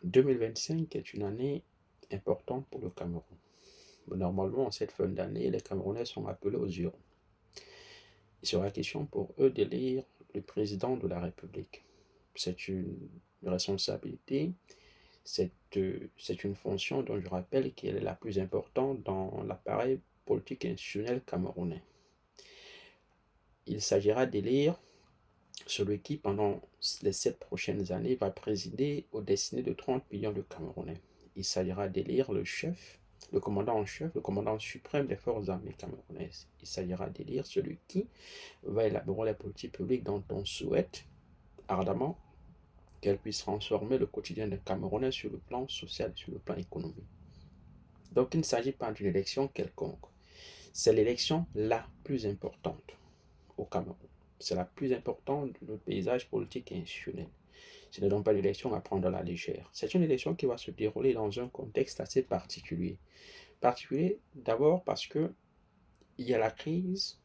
2025 est une année importante pour le Cameroun. Normalement, en cette fin d'année, les Camerounais sont appelés aux urnes. Il sera question pour eux d'élire le président de la République. C'est une responsabilité, c'est une fonction dont je rappelle qu'elle est la plus importante dans l'appareil politique institutionnel camerounais. Il s'agira d'élire celui qui, pendant les 7 prochaines années, va présider aux destinées de 30 millions de Camerounais. Il s'agira d'élire le chef, le commandant en chef, le commandant suprême des forces armées camerounaises. Il s'agira d'élire celui qui va élaborer les politiques publiques dont on souhaite ardemment qu'elles puissent transformer le quotidien des Camerounais sur le plan social et sur le plan économique. Donc il ne s'agit pas d'une élection quelconque. C'est l'élection la plus importante au Cameroun. C'est la plus importante de notre paysage politique et institutionnel. Ce n'est donc pas une élection à prendre à la légère. C'est une élection qui va se dérouler dans un contexte assez particulier. Particulier d'abord parce qu'il y a la crise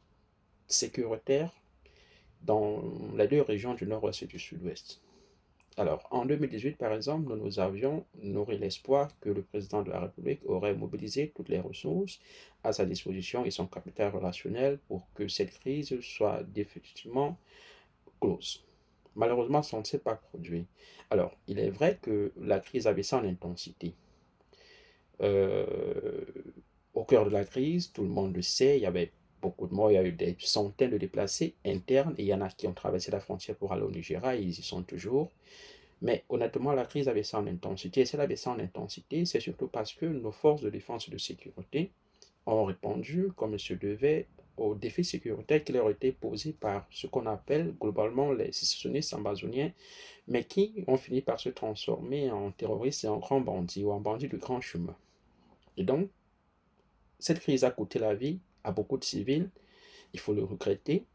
sécuritaire dans les deux régions du nord-ouest et du sud-ouest. Alors, en 2018, par exemple, nous avions nourri l'espoir que le président de la République aurait mobilisé toutes les ressources à sa disposition et son capital relationnel pour que cette crise soit définitivement close. Malheureusement, ça ne s'est pas produit. Alors, il est vrai que la crise avait ça en intensité. Euh, Au cœur de la crise, tout le monde le sait, il y avait beaucoup de morts, il y a eu des centaines de déplacés internes, et il y en a qui ont traversé la frontière pour aller au Nigeria, et ils y sont toujours. Mais honnêtement, la crise avait ça en intensité. Et si elle avait ça en intensité, c'est surtout parce que nos forces de défense et de sécurité ont répondu comme il se devait aux défis sécuritaires qui leur étaient posés par ce qu'on appelle globalement les sécessionnistes amazoniens, mais qui ont fini par se transformer en terroristes et en grands bandits ou en bandits de grand chemin. Et donc, cette crise a coûté la vie à beaucoup de civils, il faut le regretter.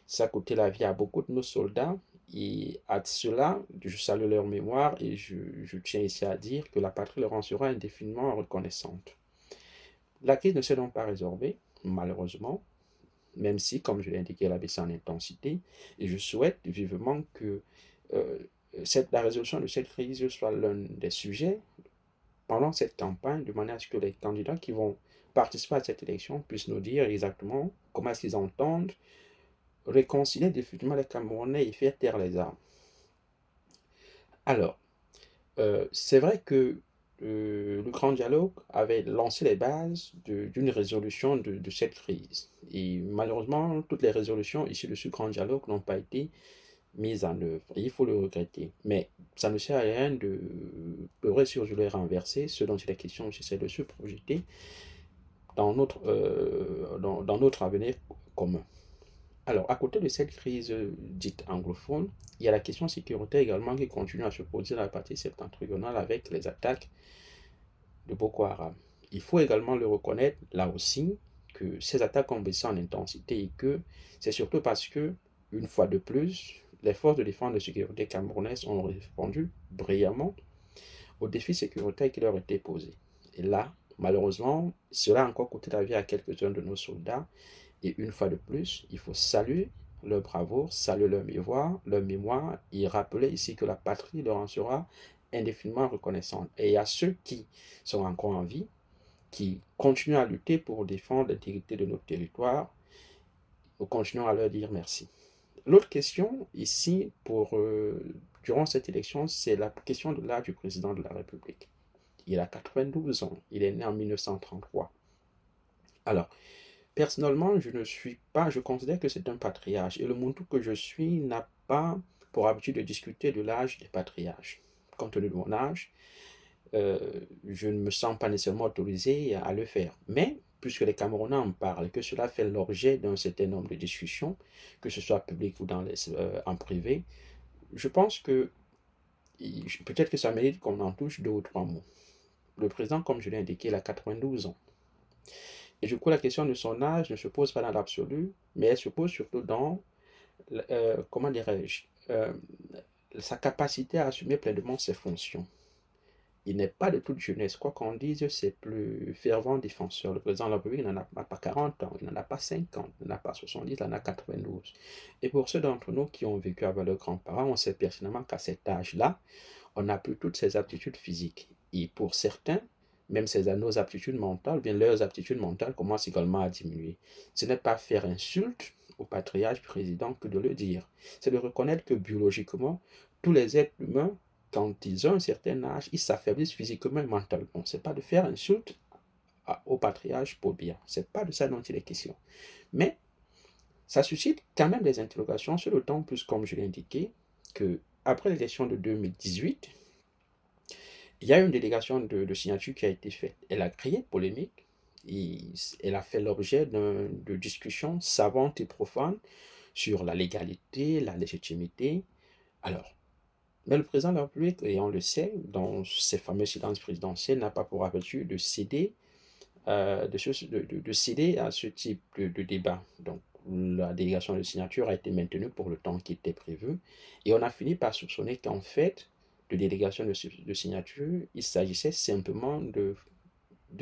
Ça a coûté la vie à beaucoup de nos soldats. Et à cela, je salue leur mémoire et je tiens ici à dire que la patrie leur en sera indéfiniment reconnaissante. La crise ne s'est donc pas résorbée, malheureusement, même si, comme je l'ai indiqué, elle a baissé en intensité. Et je souhaite vivement que euh, la résolution de cette crise soit l'un des sujets pendant cette campagne, de manière à ce que les candidats qui vont participer à cette élection puissent nous dire exactement comment est-ce qu'ils entendent réconcilier définitivement les Camerounais et faire taire les armes. Alors, c'est vrai que le grand dialogue avait lancé les bases d'une résolution de cette crise. Et malheureusement, toutes les résolutions issues de ce grand dialogue n'ont pas été mises en œuvre. Et il faut le regretter. Mais ça ne sert à rien de pleurer sur du lait renversé. Ce dont il est question, c'est de se projeter dans notre avenir commun. Alors, à côté de cette crise dite anglophone, il y a la question sécuritaire également qui continue à se poser dans la partie septentrionale avec les attaques de Boko Haram. Il faut également le reconnaître, là aussi, que ces attaques ont baissé en intensité et que c'est surtout parce que, une fois de plus, les forces de défense et de sécurité camerounaises ont répondu brillamment aux défis sécuritaires qui leur étaient posés. Et là, malheureusement, cela a encore coûté la vie à quelques-uns de nos soldats. Et une fois de plus, il faut saluer leur bravoure, saluer leur mémoire et rappeler ici que la patrie leur en sera indéfiniment reconnaissante. Et à ceux qui sont encore en vie, qui continuent à lutter pour défendre l'intégrité de notre territoire, nous continuons à leur dire merci. L'autre question ici, durant cette élection, c'est la question de l'âge du président de la République. Il a 92 ans, il est né en 1933. Alors, personnellement, je considère que c'est un patriarche. Et le Muntu que je suis n'a pas pour habitude de discuter de l'âge des patriarches. Compte tenu de mon âge, euh, je ne me sens pas nécessairement autorisé à le faire. Mais, puisque les Camerounais en parlent, que cela fait l'objet d'un certain nombre de discussions, que ce soit public ou en privé, je pense que peut-être que ça mérite qu'on en touche deux ou trois mots. Le président, comme je l'ai indiqué, il a 92 ans. Et du coup, la question de son âge ne se pose pas dans l'absolu, mais elle se pose surtout dans, comment dirais-je, sa capacité à assumer pleinement ses fonctions. Il n'est pas de toute jeunesse. Quoi qu'on dise, c'est plus fervent défenseur. Le président de la République n'en a pas 40 ans, il n'en a pas 50, il n'en a pas 70, il en a 92. Et pour ceux d'entre nous qui ont vécu avec leurs grands-parents, on sait pertinemment qu'à cet âge-là, on n'a plus toutes ces aptitudes physiques. Et pour certains, même nos aptitudes mentales, bien leurs aptitudes mentales commencent également à diminuer. Ce n'est pas faire insulte au patriarche président que de le dire. C'est de reconnaître que biologiquement, tous les êtres humains, quand ils ont un certain âge, ils s'affaiblissent physiquement et mentalement. Ce n'est pas de faire insulte au patriarche pour bien. Ce n'est pas de ça dont il est question. Mais ça suscite quand même des interrogations, sur le temps plus, comme je l'ai indiqué, que après l'élection de 2018, il y a une délégation de signature qui a été faite. Elle a créé polémique. Et elle a fait l'objet de discussions savantes et profondes sur la légalité, la légitimité. Alors, mais le président de la République, et on le sait, dans ses fameux silences présidentiels, n'a pas pour habitude de céder, de céder à ce type de débat. Donc, la délégation de signature a été maintenue pour le temps qui était prévu. Et on a fini par soupçonner qu'en fait, de délégation de signature, il s'agissait simplement de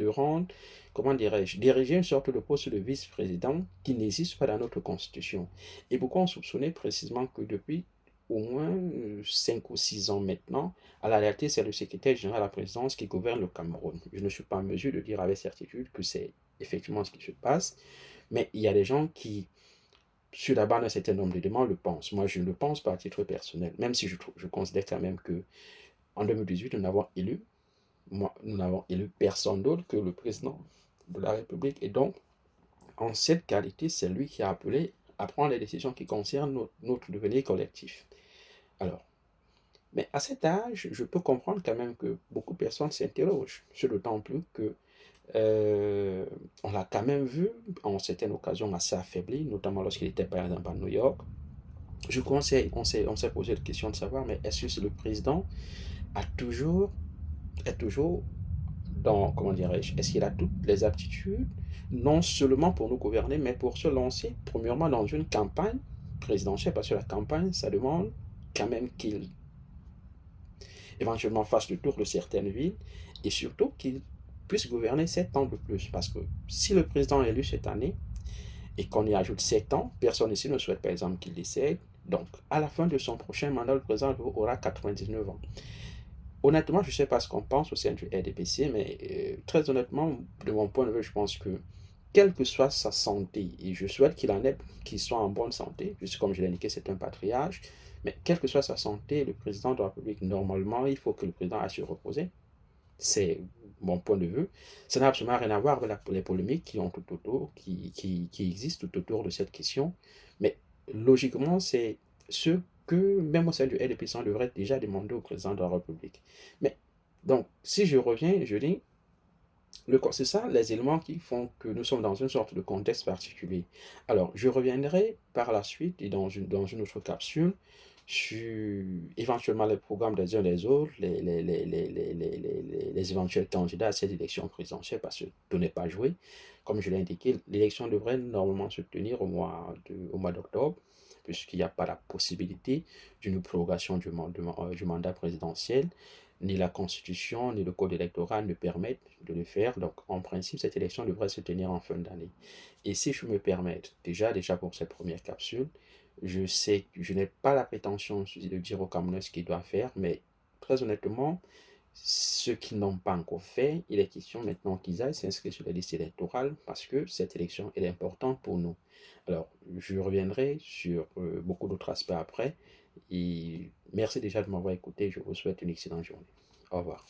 rendre, comment dirais-je, d'ériger une sorte de poste de vice-président qui n'existe pas dans notre constitution. Et beaucoup ont soupçonné précisément que depuis au moins 5 ou 6 ans maintenant, à la réalité, c'est le secrétaire général de la présidence qui gouverne le Cameroun. Je ne suis pas en mesure de dire avec certitude que c'est effectivement ce qui se passe, mais il y a des gens qui, sur la base d'un certain nombre d'éléments, le pensent. Moi, je ne le pense pas à titre personnel, même si je considère quand même que en 2018, nous n'avons élu personne d'autre que le président de la République. Et donc, en cette qualité, c'est lui qui a appelé à prendre les décisions qui concernent notre devenir collectif. Alors, mais à cet âge, je peux comprendre quand même que beaucoup de personnes s'interrogent, sur d'autant plus que on l'a quand même vu en certaines occasions assez affaibli, notamment lorsqu'il était par exemple à New York. Je crois on s'est posé la question de savoir, mais est-ce que le président a toujours, est toujours comment dirais-je, est-ce qu'il a toutes les aptitudes, non seulement pour nous gouverner, mais pour se lancer, premièrement, dans une campagne présidentielle, parce que la campagne, ça demande quand même qu'il éventuellement fasse le tour de certaines villes, et surtout qu'il puisse gouverner 7 ans de plus, parce que si le président est élu cette année, et qu'on y ajoute 7 ans, personne ici ne souhaite par exemple qu'il décède, donc à la fin de son prochain mandat, le président aura 99 ans. Honnêtement, je ne sais pas ce qu'on pense au sein du RDPC, mais très honnêtement, de mon point de vue, je pense que quelle que soit sa santé, et je souhaite qu'il soit en bonne santé, puisque comme je l'ai indiqué, c'est un patriarche, mais quelle que soit sa santé, le président de la République, normalement, il faut que le président aille se reposer. C'est mon point de vue. Ça n'a absolument rien à voir avec les polémiques qui, ont tout autour, qui existent tout autour de cette question. Mais logiquement, c'est ce que, même au sein du LDP, on devrait déjà demander au président de la République. Mais donc, si je reviens, je dis, c'est ça les éléments qui font que nous sommes dans une sorte de contexte particulier. Alors, je reviendrai par la suite et dans une autre capsule sur éventuellement les programmes des uns des autres, les éventuels candidats à cette élection présidentielle, parce que tout n'est pas joué. Comme je l'ai indiqué, l'élection devrait normalement se tenir au mois d'octobre, puisqu'il n'y a pas la possibilité d'une prorogation du mandat présidentiel. Ni la Constitution, ni le Code électoral ne permettent de le faire. Donc, en principe, cette élection devrait se tenir en fin d'année. Et si je me permets, déjà pour cette première capsule, je sais que je n'ai pas la prétention de dire aux Camerounais ce qu'ils doivent faire, mais très honnêtement, ceux qui n'ont pas encore fait, il est question maintenant qu'ils aillent s'inscrire sur la liste électorale parce que cette élection est importante pour nous. Alors, je reviendrai sur beaucoup d'autres aspects après. Et merci déjà de m'avoir écouté. Je vous souhaite une excellente journée. Au revoir.